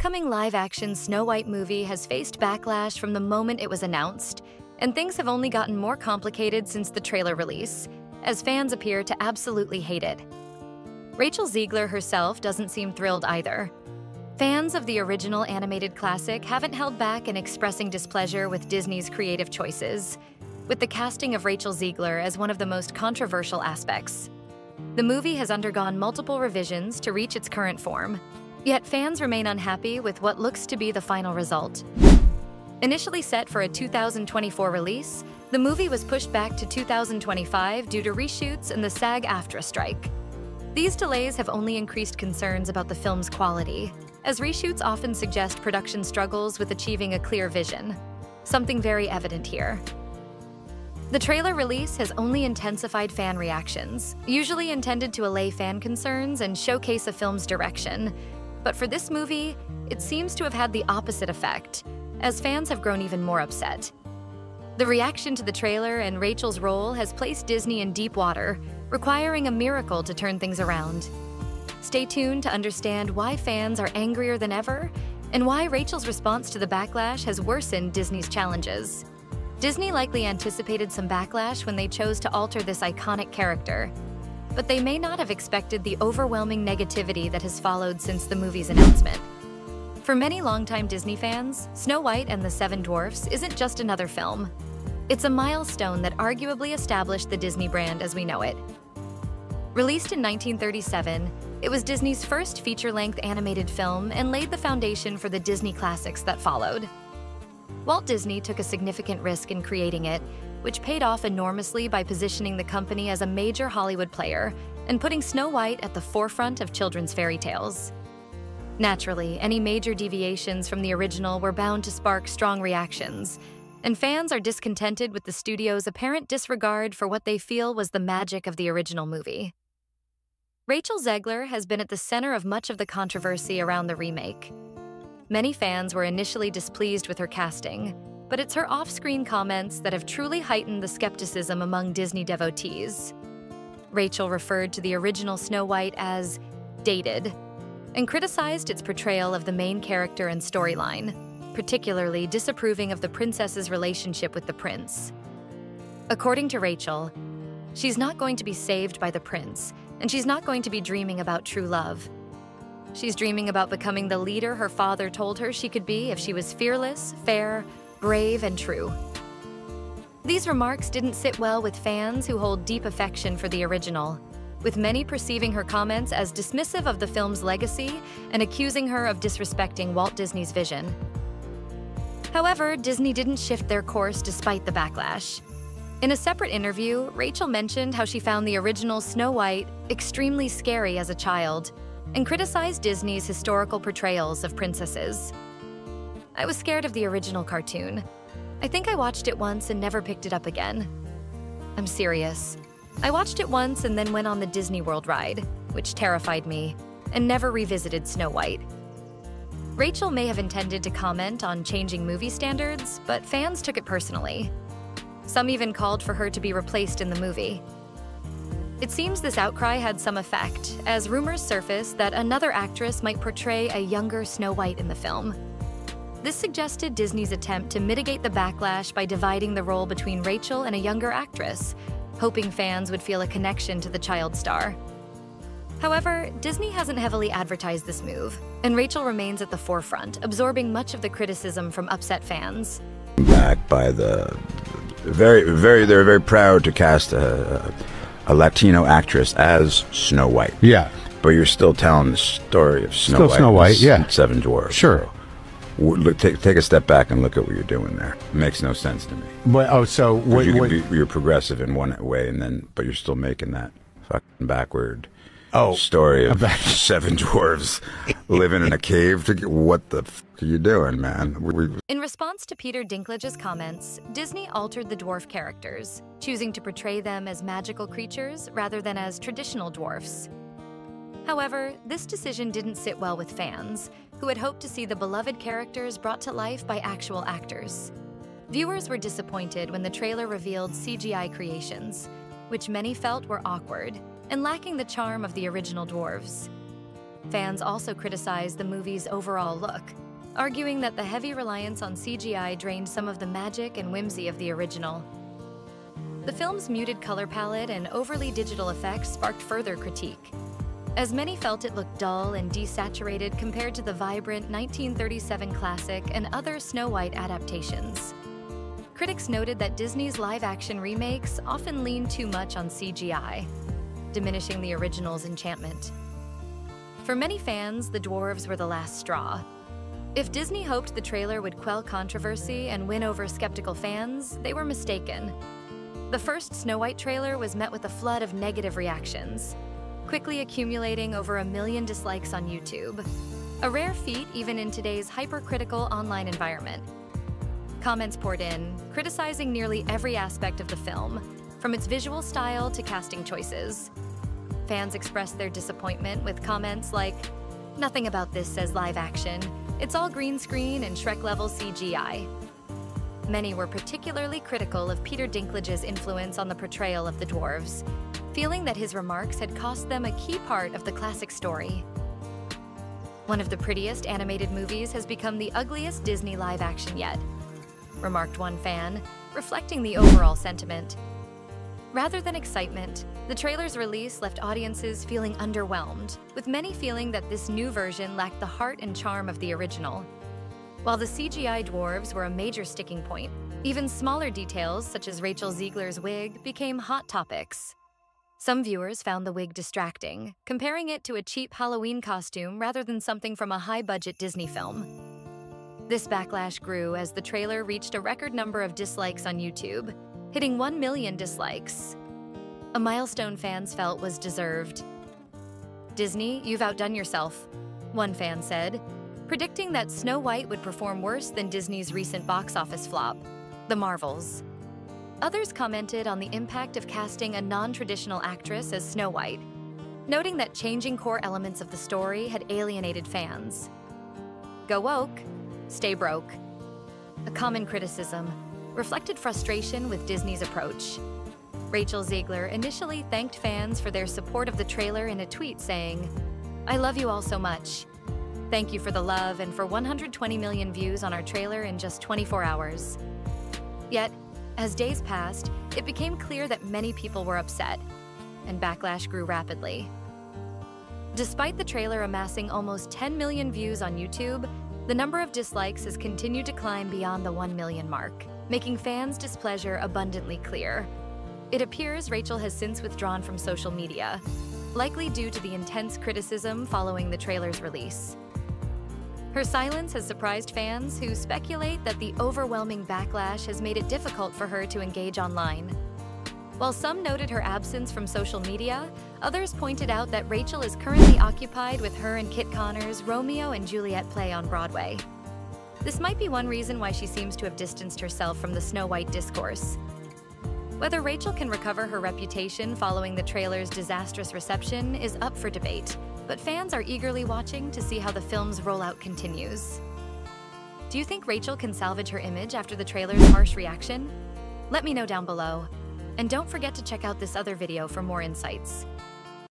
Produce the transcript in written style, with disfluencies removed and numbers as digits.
upcoming live-action Snow White movie has faced backlash from the moment it was announced, and things have only gotten more complicated since the trailer release, as fans appear to absolutely hate it. Rachel Zegler herself doesn't seem thrilled either. Fans of the original animated classic haven't held back in expressing displeasure with Disney's creative choices, with the casting of Rachel Zegler as one of the most controversial aspects. The movie has undergone multiple revisions to reach its current form, yet fans remain unhappy with what looks to be the final result. Initially set for a 2024 release, the movie was pushed back to 2025 due to reshoots and the SAG-AFTRA strike. These delays have only increased concerns about the film's quality, as reshoots often suggest production struggles with achieving a clear vision, something very evident here. The trailer release has only intensified fan reactions, usually intended to allay fan concerns and showcase a film's direction. But for this movie, it seems to have had the opposite effect, as fans have grown even more upset. The reaction to the trailer and Rachel's role has placed Disney in deep water, requiring a miracle to turn things around. Stay tuned to understand why fans are angrier than ever and why Rachel's response to the backlash has worsened Disney's challenges. Disney likely anticipated some backlash when they chose to alter this iconic character, but they may not have expected the overwhelming negativity that has followed since the movie's announcement. For many longtime Disney fans, Snow White and the Seven Dwarfs isn't just another film. It's a milestone that arguably established the Disney brand as we know it. Released in 1937, it was Disney's first feature-length animated film and laid the foundation for the Disney classics that followed. Walt Disney took a significant risk in creating it, which paid off enormously by positioning the company as a major Hollywood player and putting Snow White at the forefront of children's fairy tales. Naturally, any major deviations from the original were bound to spark strong reactions, and fans are discontented with the studio's apparent disregard for what they feel was the magic of the original movie. Rachel Zegler has been at the center of much of the controversy around the remake. Many fans were initially displeased with her casting, but it's her off-screen comments that have truly heightened the skepticism among Disney devotees. Rachel referred to the original Snow White as dated and criticized its portrayal of the main character and storyline, particularly disapproving of the princess's relationship with the prince. According to Rachel, she's not going to be saved by the prince, and she's not going to be dreaming about true love. She's dreaming about becoming the leader her father told her she could be if she was fearless, fair, brave, and true. These remarks didn't sit well with fans who hold deep affection for the original, with many perceiving her comments as dismissive of the film's legacy and accusing her of disrespecting Walt Disney's vision. However, Disney didn't shift their course despite the backlash. In a separate interview, Rachel mentioned how she found the original Snow White extremely scary as a child and criticized Disney's historical portrayals of princesses. "I was scared of the original cartoon. I think I watched it once and never picked it up again. I'm serious. I watched it once and then went on the Disney World ride, which terrified me, and never revisited Snow White." Rachel may have intended to comment on changing movie standards, but fans took it personally. Some even called for her to be replaced in the movie. It seems this outcry had some effect, as rumors surfaced that another actress might portray a younger Snow White in the film. This suggested Disney's attempt to mitigate the backlash by dividing the role between Rachel and a younger actress, hoping fans would feel a connection to the child star. However, Disney hasn't heavily advertised this move, and Rachel remains at the forefront, absorbing much of the criticism from upset fans. Back by the they're very proud to cast a Latino actress as Snow White. Yeah. But you're still telling the story of Snow White, yeah. Seven Dwarfs. Sure. So, look, take a step back and look at what you're doing there. It makes no sense to me. Well, You're progressive in one way, but you're still making that fucking backward story of seven dwarves living in a cave. What the f are you doing, man? In response to Peter Dinklage's comments, Disney altered the dwarf characters, choosing to portray them as magical creatures rather than as traditional dwarfs. However, this decision didn't sit well with fans, who had hoped to see the beloved characters brought to life by actual actors. Viewers were disappointed when the trailer revealed CGI Creations, which many felt were awkward and lacking the charm of the original dwarves. Fans also criticized the movie's overall look, arguing that the heavy reliance on CGI drained some of the magic and whimsy of the original. The film's muted color palette and overly digital effects sparked further critique, as many felt it looked dull and desaturated compared to the vibrant 1937 classic and other Snow White adaptations. Critics noted that Disney's live-action remakes often lean too much on CGI, diminishing the original's enchantment. For many fans, the dwarves were the last straw. If Disney hoped the trailer would quell controversy and win over skeptical fans, they were mistaken. The first Snow White trailer was met with a flood of negative reactions, quickly accumulating over 1 million dislikes on YouTube, a rare feat even in today's hypercritical online environment. Comments poured in, criticizing nearly every aspect of the film, from its visual style to casting choices. Fans expressed their disappointment with comments like, "Nothing about this says live action. It's all green screen and Shrek-level CGI." Many were particularly critical of Peter Dinklage's influence on the portrayal of the dwarves, feeling that his remarks had cost them a key part of the classic story. "One of the prettiest animated movies has become the ugliest Disney live-action yet," remarked one fan, reflecting the overall sentiment. Rather than excitement, the trailer's release left audiences feeling underwhelmed, with many feeling that this new version lacked the heart and charm of the original. While the CGI dwarves were a major sticking point, even smaller details such as Rachel Zegler's wig became hot topics. Some viewers found the wig distracting, comparing it to a cheap Halloween costume rather than something from a high-budget Disney film. This backlash grew as the trailer reached a record number of dislikes on YouTube, hitting 1 million dislikes. A milestone fans felt was deserved. "Disney, you've outdone yourself," one fan said, predicting that Snow White would perform worse than Disney's recent box office flop, The Marvels. Others commented on the impact of casting a non-traditional actress as Snow White, noting that changing core elements of the story had alienated fans. "Go woke, stay broke." A common criticism reflected frustration with Disney's approach. Rachel Zegler initially thanked fans for their support of the trailer in a tweet saying, "I love you all so much. Thank you for the love and for 120 million views on our trailer in just 24 hours. Yet, as days passed, it became clear that many people were upset, and backlash grew rapidly. Despite the trailer amassing almost 10 million views on YouTube, the number of dislikes has continued to climb beyond the 1 million mark, making fans' displeasure abundantly clear. It appears Rachel has since withdrawn from social media, likely due to the intense criticism following the trailer's release. Her silence has surprised fans who speculate that the overwhelming backlash has made it difficult for her to engage online. While some noted her absence from social media, others pointed out that Rachel is currently occupied with her and Kit Connor's Romeo and Juliet play on Broadway. This might be one reason why she seems to have distanced herself from the Snow White discourse. Whether Rachel can recover her reputation following the trailer's disastrous reception is up for debate, but fans are eagerly watching to see how the film's rollout continues. Do you think Rachel can salvage her image after the trailer's harsh reaction? Let me know down below. And don't forget to check out this other video for more insights.